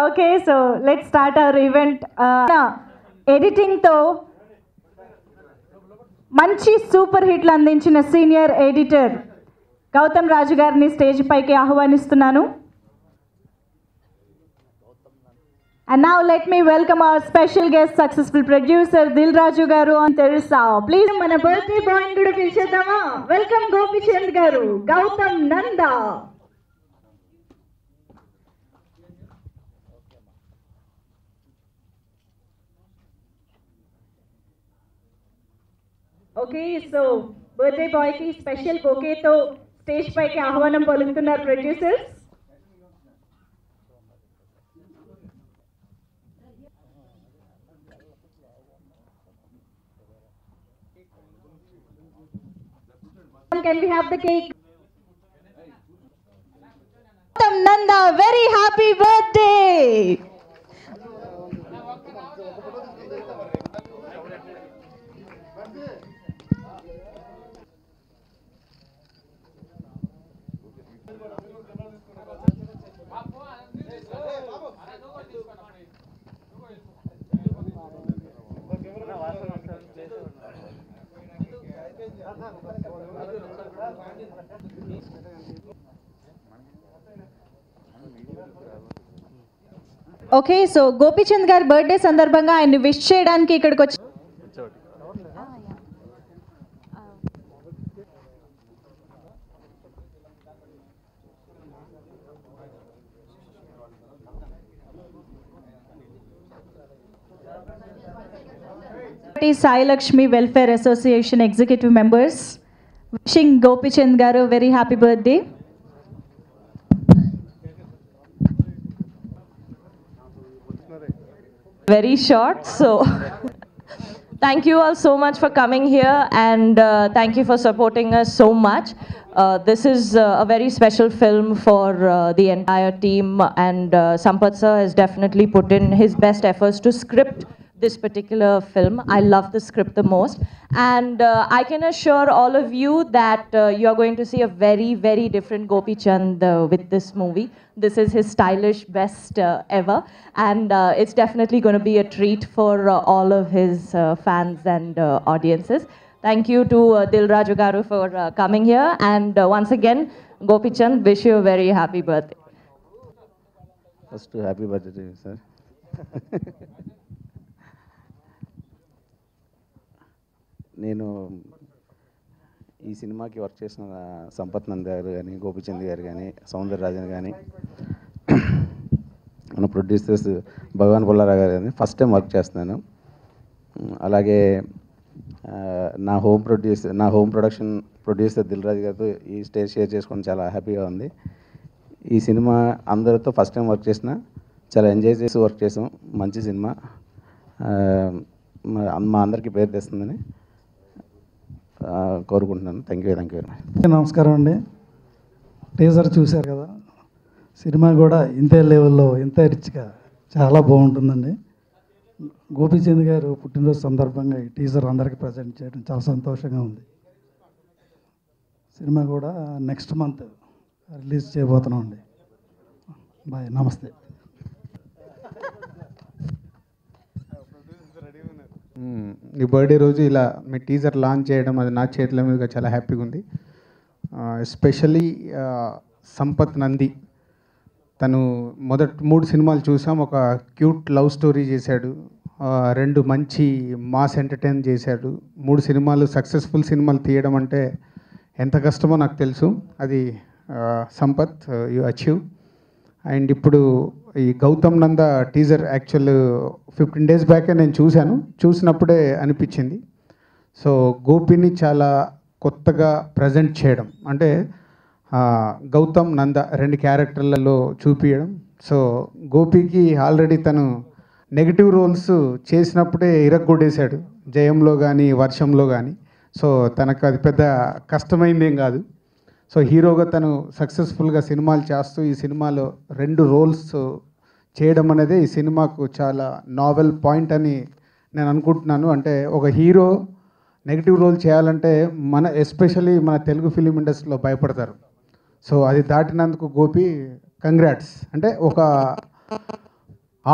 Okay so let's start our event. ఎడిటింగ్తో మంచి super హిట్లు అందించిన సీనియర్ ఎడిటర్ గౌతమ్ రాజు గారిని స్టేజ్ పైకి ఆహ్వానిస్తున్నాను. And now let me welcome our special guest, successful producer Dil Raju garu on Teresa. Please mana birthday boy ni kuda pilchedama. Welcome Gopichand garu, Gautam Nanda. Okay, so birthday boy ki special bouquet to stage paiki ఆహ్వానం పలుకుతున్నారు producers. Can we have the cake? Gautam Nanda, very happy birthday! Okay so Gopichand గారి birthday సందర్భంగా ఆయన్ని wish చేయడానికి ఇక్కడికి వచ్చి Sai Lakshmi welfare association executive members wishing Gopichand గారు very happy birthday. Very short, so thank you all so much for coming here, and thank you for supporting us so much. This is a very special film for the entire team, and Sampath sir has definitely put in his best efforts to script this particular film. I love the script the most, and I can assure all of you that you are going to see a very, very different Gopi Chand with this movie. This is his stylish best ever, and it's definitely going to be a treat for all of his fans and audiences. Thank you to Dil Raju garu for coming here, and once again, Gopi Chand, wish you a very happy birthday. First, happy birthday to you, sir. నేను ఈ సినిమాకి work చేసిన సంపత్ నంద గారు కానీ గోపిచంద్ గారు కానీ సౌందరరాజన్ కానీ మన ప్రొడ్యూసర్స్ భగవాన్ పుల్లారావు గారు కానీ ఫస్ట్ టైం వర్క్ చేస్తున్నాను. అలాగే నా home production producer Dil Raju గారితో ఈ స్టేజ్ షేర్ చేసుకొని చాలా హ్యాపీగా ఉంది. ఈ సినిమా అందరితో ఫస్ట్ టైం వర్క్ చేసిన చాలా ఎంజాయ్ చేసి వర్క్ చేసాం. మంచి సినిమా మా అందరికీ పేరు తెస్తుందని కోరుకుంటున్నాను. Thank you very much. నమస్కారం అండి. టీజర్ చూశారు కదా, సినిమా కూడా ఇంతే లెవెల్లో ఇంతే రిచ్గా చాలా బాగుంటుందండి. గోపిచంద్ గారు పుట్టినరోజు సందర్భంగా ఈ టీజర్ అందరికీ ప్రజెంట్ చేయడం చాలా సంతోషంగా ఉంది. సినిమా కూడా నెక్స్ట్ మంత్ రిలీజ్ చేయబోతున్నాం అండి. బాయ్, నమస్తే. ఈ బర్త్డే రోజు ఇలా మీ టీజర్ లాంచ్ చేయడం అది నా చేతుల మీదుగా చాలా హ్యాపీగా ఉంది. ఎస్పెషల్లీ సంపత్ నంది, తను మొదటి 3 సినిమాలు చూసాం. ఒక క్యూట్ లవ్ స్టోరీ చేశాడు, 2 మంచి మాస్ ఎంటర్టైన్ చేశాడు. 3 సినిమాలు సక్సెస్ఫుల్ సినిమాలు తీయడం అంటే ఎంత కష్టమో నాకు తెలుసు. అది సంపత్ యు అచీవ్. అండ్ ఇప్పుడు ఈ గౌతమ్ నంద టీజర్ యాక్చువల్ 15 days బ్యాకే నేను చూసినప్పుడే అనిపించింది. సో గోపిని చాలా కొత్తగా ప్రజెంట్ చేయడం అంటే గౌతమ్ నంద 2 క్యారెక్టర్లలో చూపించడం. సో గోపికి ఆల్రెడీ తను నెగిటివ్ రోల్స్ చేసినప్పుడే ఇరగ్గొట్టేశాడు, జయంలో కానీ వర్షంలో కానీ. సో తనకు అది పెద్ద కష్టమైందేం కాదు. సో హీరోగా తను సక్సెస్ఫుల్గా సినిమాలు చేస్తూ ఈ సినిమాలో 2 రోల్స్ చేయడం అనేది ఈ సినిమాకు చాలా నావెల్ పాయింట్ అని నేను అనుకుంటున్నాను. అంటే ఒక హీరో నెగిటివ్ రోల్ చేయాలంటే ఎస్పెషల్లీ మన తెలుగు ఫిలిం ఇండస్ట్రీలో భయపడతారు. సో అది దాటినందుకు గోపి కంగ్రాట్స్. అంటే ఒక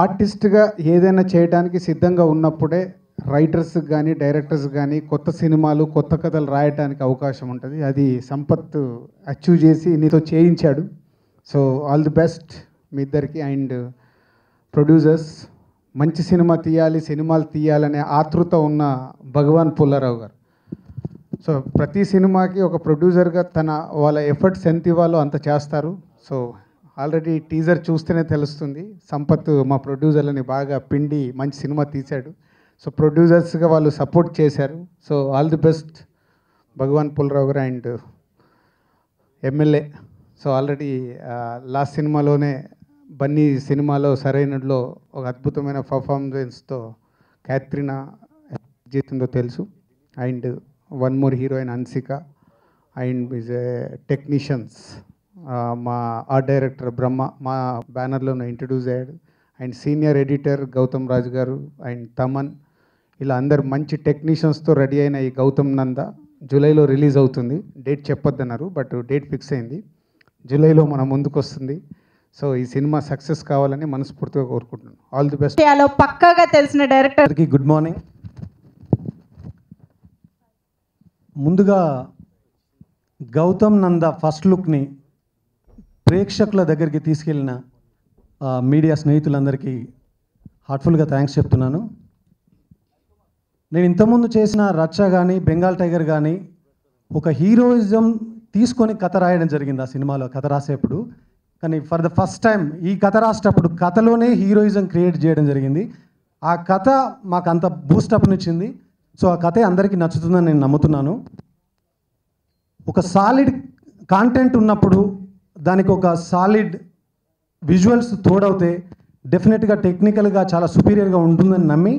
ఆర్టిస్ట్గా ఏదైనా చేయడానికి సిద్ధంగా ఉన్నప్పుడే రైటర్స్కి కానీ డైరెక్టర్స్ కానీ కొత్త సినిమాలు కొత్త కథలు రాయడానికి అవకాశం ఉంటుంది. అది సంపత్ అచీవ్ చేసి నీతో చేయించాడు. సో ఆల్ ది బెస్ట్ మీ ఇద్దరికి. అండ్ ప్రొడ్యూసర్స్, మంచి సినిమా తీయాలి, సినిమాలు తీయాలనే ఆతృత ఉన్న భగవాన్ పుల్లారావు గారు. సో ప్రతి సినిమాకి ఒక ప్రొడ్యూసర్గా వాళ్ళ ఎఫర్ట్స్ ఎంత ఇవ్వాలో అంత చేస్తారు. సో ఆల్రెడీ టీజర్ చూస్తేనే తెలుస్తుంది, సంపత్ మా ప్రొడ్యూసర్లని బాగా పిండి మంచి సినిమా తీశాడు. సో ప్రొడ్యూసర్స్గా వాళ్ళు సపోర్ట్ చేశారు. So all the best Bhagavan Pullarao గారు. And MLA, so already last సినిమాలోనే బన్నీ సినిమాలో సరైనలో ఒక అద్భుతమైన పర్ఫార్మెన్స్తో క్యాత్రినా జీతుందో తెలుసు. And one more heroine Hansika. And is a technicians, మా ఆర్ట్ డైరెక్టర్ బ్రహ్మ మా బ్యానర్లోనే ఇంట్రడ్యూస్ అయ్యాడు. అండ్ సీనియర్ ఎడిటర్ గౌతమ్ రాజు గారు అండ్ తమన్, ఇలా అందరు మంచి టెక్నీషియన్స్తో రెడీ అయిన ఈ గౌతమ్ నంద జూలైలో రిలీజ్ అవుతుంది. డేట్ చెప్పొద్దన్నారు, బట్ డేట్ ఫిక్స్ అయింది. జూలైలో మన ముందుకు వస్తుంది. సో ఈ సినిమా సక్సెస్ కావాలని మనస్ఫూర్తిగా కోరుకుంటున్నాను. All the best. ఇండియాలో పక్కాగా తెలిసిన డైరెక్టర్. అందరికీ గుడ్ మార్నింగ్. ముందుగా గౌతమ్ నంద ఫస్ట్ లుక్ని ప్రేక్షకుల దగ్గరికి తీసుకెళ్ళిన మీడియా స్నేహితులందరికీ హార్ట్ఫుల్గా థ్యాంక్స్ చెప్తున్నాను. నేను ఇంతకుముందు చేసిన రచ్చ కానీ బెంగాల్ టైగర్ కానీ ఒక హీరోయిజం తీసుకొని కథ రాయడం జరిగింది ఆ సినిమాలో కథ రాసేప్పుడు. కానీ ఫర్ ద ఫస్ట్ టైం ఈ కథ రాసేటప్పుడు కథలోనే హీరోయిజం క్రియేట్ చేయడం జరిగింది. ఆ కథ మాకు అంత బూస్టప్నిచ్చింది. సో ఆ కథే అందరికీ నచ్చుతుందని నేను నమ్ముతున్నాను. ఒక సాలిడ్ కాంటెంట్ ఉన్నప్పుడు దానికి ఒక సాలిడ్ విజువల్స్ తోడవుతే డెఫినెట్గా టెక్నికల్గా చాలా సుపీరియర్గా ఉంటుందని నమ్మి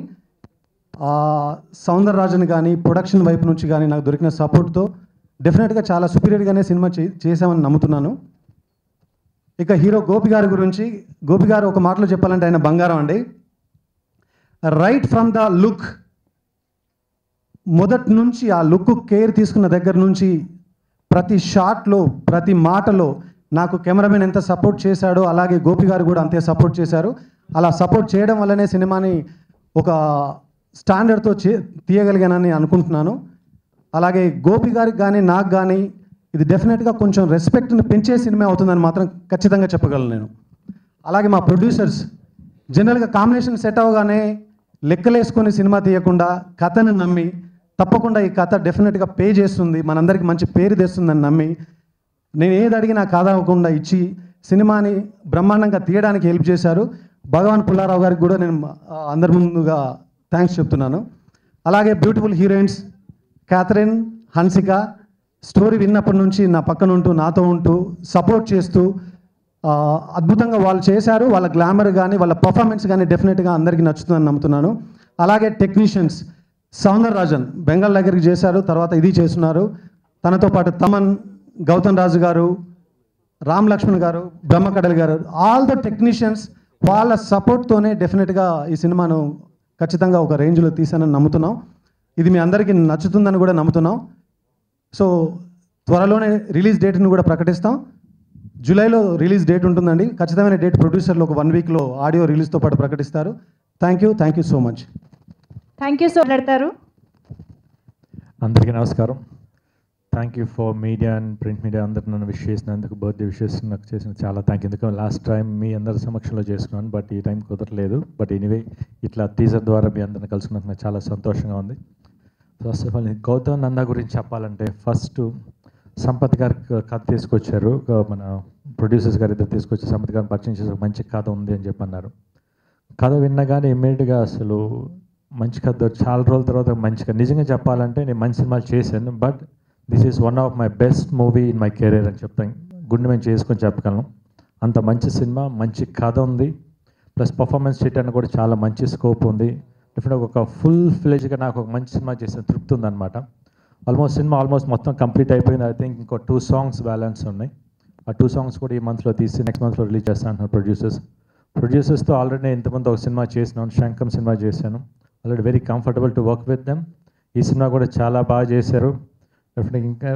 సౌందరరాజన్ కానీ ప్రొడక్షన్ వైపు నుంచి కానీ నాకు దొరికిన సపోర్ట్తో డెఫినెట్గా చాలా సుపీరియర్గానే సినిమా చేసామని నమ్ముతున్నాను. ఇక హీరో గోపి గారి గురించి, గోపి గారు ఒక మాటలో చెప్పాలంటే ఆయన బంగారం అండి. రైట్ ఫ్రమ్ ద లుక్, మొదటి నుంచి ఆ లుక్ కేర్ తీసుకున్న దగ్గర నుంచి ప్రతి షాట్లో ప్రతి మాటలో నాకు కెమెరామెన్ ఎంత సపోర్ట్ చేశాడో అలాగే గోపి గారు కూడా అంతే సపోర్ట్ చేశారు. అలా సపోర్ట్ చేయడం వల్లనే సినిమాని ఒక స్టాండర్డ్తో తీయగలిగానని అనుకుంటున్నాను. అలాగే గోపి గారికి కానీ నాకు కానీ ఇది డెఫినెట్గా కొంచెం రెస్పెక్ట్ని పెంచే సినిమా అవుతుందని మాత్రం ఖచ్చితంగా చెప్పగలను నేను. అలాగే మా ప్రొడ్యూసర్స్ జనరల్గా కాంబినేషన్ సెట్ అవగానే లెక్కలేసుకొని సినిమా తీయకుండా కథను నమ్మి తప్పకుండా ఈ కథ డెఫినెట్గా పే చేస్తుంది, మనందరికీ మంచి పేరు తెస్తుందని నమ్మి నేను ఏది అడిగినా కాదవకుండా ఇచ్చి సినిమాని బ్రహ్మాండంగా తీయడానికి హెల్ప్ చేశారు. భగవాన్ పుల్లారావు గారికి కూడా నేను అందరి ముందుగా థ్యాంక్స్ చెప్తున్నాను. అలాగే beautiful heroines Catherine, Hansika story విన్నప్పటి నుంచి నా పక్కన ఉంటూ నాతో ఉంటూ సపోర్ట్ చేస్తూ అద్భుతంగా వాళ్ళు చేశారు. వాళ్ళ గ్లామర్ కానీ వాళ్ళ పర్ఫార్మెన్స్ కానీ డెఫినెట్గా అందరికీ నచ్చుతుందని నమ్ముతున్నాను. అలాగే టెక్నీషియన్స్ సౌందరరాజన్ బెంగాల్ దగ్గరికి చేశారు, తర్వాత ఇది చేస్తున్నారు. తనతో పాటు తమన్, గౌతమ్ రాజు గారు, రామ్ లక్ష్మణ్ గారు, బ్రహ్మకడల్ గారు, ఆల్ ద టెక్నీషియన్స్ వాళ్ళ సపోర్ట్తోనే డెఫినెట్గా ఈ సినిమాను ఖచ్చితంగా ఒక రేంజ్లో తీసానని నమ్ముతున్నాం. ఇది మీ అందరికీ నచ్చుతుందని కూడా నమ్ముతున్నాం. సో త్వరలోనే రిలీజ్ డేట్ని కూడా ప్రకటిస్తాం. జూలైలో రిలీజ్ డేట్ ఉంటుందండి. ఖచ్చితమైన డేట్ ప్రొడ్యూసర్లు ఒక 1 వీక్లో ఆడియో రిలీజ్తో పాటు ప్రకటిస్తారు. Thank you so much. Thank you so మాట్లాడతారు. అందరికీ నమస్కారం. Thank you for media and print media అందరు నన్ను విష్ చేసినందుకు, బర్త్డే విషెస్ నాకు చేసిన చాలా థ్యాంక్ యూ. ఎందుకంటే లాస్ట్ టైం మీ అందరి సమక్షంలో చేసుకున్నాను, బట్ ఈ టైం కుదరలేదు. బట్ ఎనీవే ఇట్లా టీజర్ ద్వారా మీ అందరిని కలుసుకున్నందుకు నాకు చాలా సంతోషంగా ఉంది. ఫస్ట్ ఆఫ్ ఆల్ గౌతమ్ నంద గురించి చెప్పాలంటే ఫస్ట్ సంపత్ గారు కథ తీసుకొచ్చారు, మన ప్రొడ్యూసర్స్ గారు ఇద్దరు తీసుకొచ్చి సంపత్ గారిని పరిచయం చేసి మంచి కథ ఉంది అని చెప్పి అన్నారు. కథ విన్నగానే ఇమ్మీడియట్గా అసలు మంచి కథ, చాలా రోజుల తర్వాత మంచిగా నిజంగా చెప్పాలంటే నేను మంచి సినిమాలు చేశాను, but this is one of my best movie in my career అని చెప్తాను. గుండె మేము చేసుకొని చెప్పగలను. అంత మంచి సినిమా, మంచి కథ ఉంది, ప్లస్ పర్ఫార్మెన్స్ చేయడానికి కూడా చాలా మంచి స్కోప్ ఉంది. డెఫినెట్గా ఒక ఫుల్ ఫ్లెజ్గా నాకు ఒక మంచి సినిమా చేసిన తృప్తి ఉందన్నమాట. సినిమా ఆల్మోస్ట్ మొత్తం కంప్లీట్ అయిపోయింది. ఐ థింక్ ఇంకో 2 songs బ్యాలెన్స్ ఉన్నాయి. ఆ 2 songs కూడా ఈ మంత్లో తీసి నెక్స్ట్ మంత్లో రిలీజ్ చేస్తాను అంటున్నారు ప్రొడ్యూసర్స్తో. ఆల్రెడీ నేను ఇంతకుముందు ఒక సినిమా చేసినాను, శంకం సినిమా చేశాను. Already very comfortable to work with them. ఈ సినిమా కూడా చాలా బాగా చేశారు. డెఫినెట్గా ఇంకా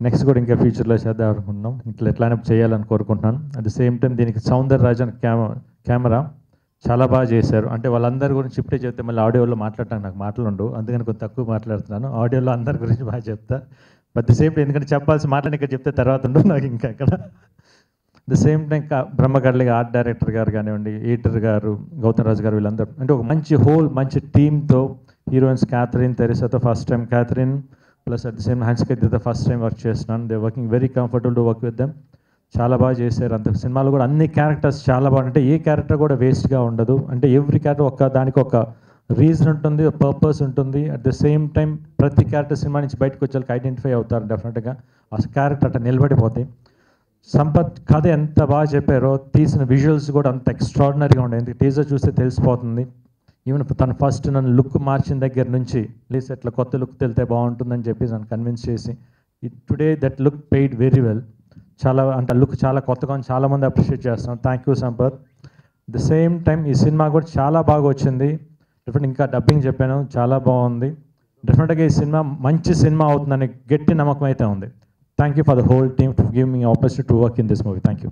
నెక్స్ట్ కూడా ఇంకా ఫ్యూచర్లో చేద్దాం అనుకుంటున్నాం. ఇట్లా ఎట్లానే చేయాలని కోరుకుంటున్నాను. అట్ ద సేమ్ టైం దీనికి సౌందరరాజన్ కెమెరా చాలా బాగా చేశారు. అంటే వాళ్ళందరి గురించి ఇప్పుడే చెప్తే మళ్ళీ ఆడియోలో మాట్లాడటానికి నాకు మాటలు ఉండవు, అందుకని కొంచెం తక్కువ మాట్లాడుతున్నాను. ఆడియోలో అందరి గురించి బాగా చెప్తా. బట్ ద సేమ్ టైం ఎందుకంటే చెప్పాల్సి మాట్లాడి ఇక్కడ చెప్తే తర్వాత ఉండవు నాకు ఇంకా అక్కడ. ద సేమ్ టైం బ్రహ్మకడ్లిగా ఆర్ట్ డైరెక్టర్ గారు కానివ్వండి, ఎడిటర్ గారు, గౌతమ్ రాజు గారు, వీళ్ళందరూ అంటే ఒక మంచి టీమ్తో హీరోయిన్స్ క్యాథరిన్, తెరిసాతో first time Catherine plus at the same హన్స్కైతో ఫస్ట్ టైం వర్క్ చేస్తున్నాను. They working very comfortable to work with them. చాలా బాగా చేశారు. అంత సినిమాలో కూడా అన్ని క్యారెక్టర్స్ చాలా బాగుంటాయి. అంటే ఏ క్యారెక్టర్ కూడా వేస్ట్గా ఉండదు. అంటే ఎవ్రీ క్యారెక్టర్ దానికి ఒక రీజన్ ఉంటుంది, పర్పస్ ఉంటుంది. అట్ ద సేమ్ టైం ప్రతి క్యారెక్టర్ సినిమా నుంచి బయటకు వచ్చేకి ఐడెంటిఫై అవుతారు డెఫినెట్గా. ఆ క్యారెక్టర్ అట్లా నిలబడిపోతాయి. సంపత్ కథ ఎంత బాగా చెప్పారో, తీసిన విజువల్స్ కూడా అంత ఎక్స్ట్రాడినరీగా ఉండే. ఎందుకు టీజర్ చూస్తే తెలిసిపోతుంది. ఈవెన్ తను ఫస్ట్ నన్ను లుక్ మార్చిన దగ్గర నుంచి ప్లీజ్ అట్లా కొత్త లుక్ తెలితే బాగుంటుందని చెప్పి నన్ను కన్విన్స్ చేసి today that look paid very well. చాలా అంటే లుక్ చాలా కొత్తగా ఉంది, చాలామంది అప్రిషియేట్ చేస్తున్నాం. Thank you Sampath. The same time ఈ సినిమా కూడా చాలా బాగా వచ్చింది. డెఫినెట్ ఇంకా డబ్బింగ్ చెప్పాను, చాలా బాగుంది. డెఫినెట్గా ఈ సినిమా మంచి సినిమా అవుతుందని గట్టి నమ్మకం అయితే ఉంది. Thank you for the whole team to give me opportunity to work in this movie. Thank you.